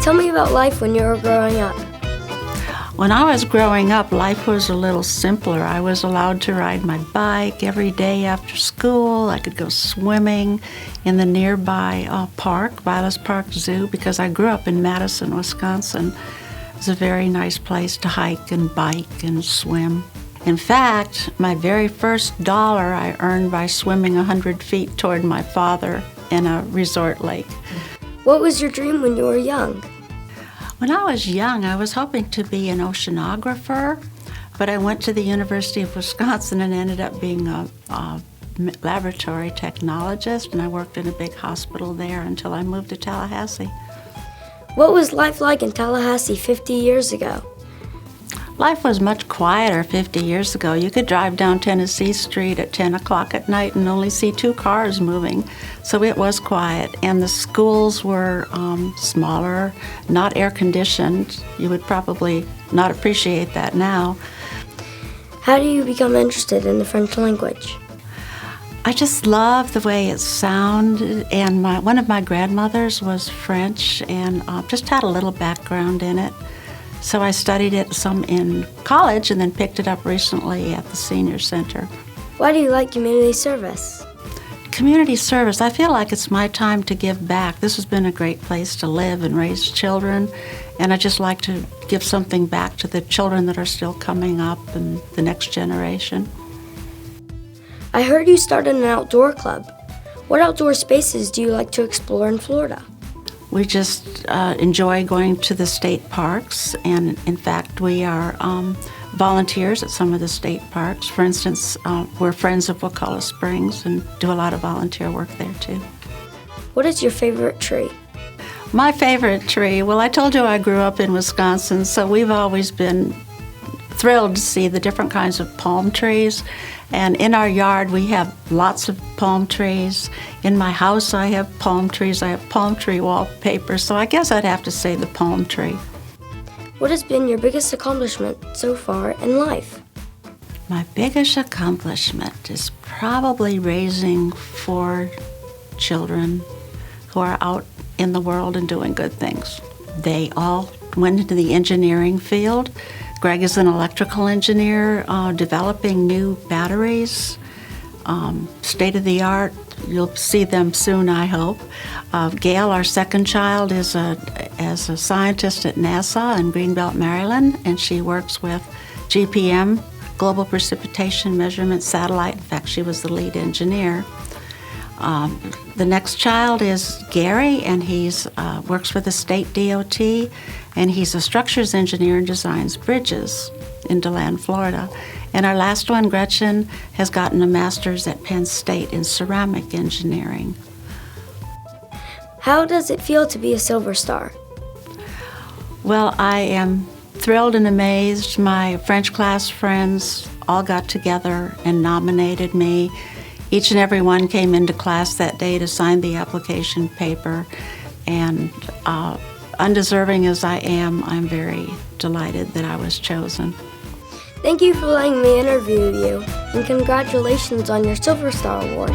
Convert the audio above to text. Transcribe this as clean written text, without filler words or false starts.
Tell me about life when you were growing up. When I was growing up, life was a little simpler. I was allowed to ride my bike every day after school. I could go swimming in the nearby park, Vilas Park Zoo, because I grew up in Madison, Wisconsin. It was a very nice place to hike and bike and swim. In fact, my very first dollar I earned by swimming 100 feet toward my father in a resort lake. What was your dream when you were young? When I was young, I was hoping to be an oceanographer, but I went to the University of Wisconsin and ended up being a laboratory technologist, and I worked in a big hospital there until I moved to Tallahassee. What was life like in Tallahassee 50 years ago? Life was much quieter 50 years ago. You could drive down Tennessee Street at 10 o'clock at night and only see 2 cars moving. So it was quiet. And the schools were smaller, not air-conditioned. You would probably not appreciate that now. How do you become interested in the French language? I just love the way it sounded. And one of my grandmothers was French and just had a little background in it. So I studied it some in college and then picked it up recently at the senior center. Why do you like community service? Community service, I feel like it's my time to give back. This has been a great place to live and raise children, and I just like to give something back to the children that are still coming up and the next generation. I heard you started an outdoor club. What outdoor spaces do you like to explore in Florida? We just enjoy going to the state parks, and in fact, we are volunteers at some of the state parks. For instance, we're friends of Wakulla Springs and do a lot of volunteer work there too. What is your favorite tree? My favorite tree, well, I told you I grew up in Wisconsin, so we've always been thrilled to see the different kinds of palm trees. And in our yard, we have lots of palm trees. In my house, I have palm trees. I have palm tree wallpaper. So I guess I'd have to say the palm tree. What has been your biggest accomplishment so far in life? My biggest accomplishment is probably raising 4 children who are out in the world and doing good things. They all went into the engineering field. Greg is an electrical engineer developing new batteries, state-of-the-art. You'll see them soon, I hope. Gail, our second child, is as a scientist at NASA in Greenbelt, Maryland, and she works with GPM, Global Precipitation Measurement Satellite. In fact, she was the lead engineer. The next child is Gary, and he's works for the state DOT, and he's a structures engineer and designs bridges in DeLand, Florida. And our last one, Gretchen, has gotten a master's at Penn State in ceramic engineering. How does it feel to be a Silver Star? Well, I am thrilled and amazed. My French class friends all got together and nominated me. Each and every one came into class that day to sign the application paper, and undeserving as I am, I'm very delighted that I was chosen. Thank you for letting me interview you, and congratulations on your Silver Star Award.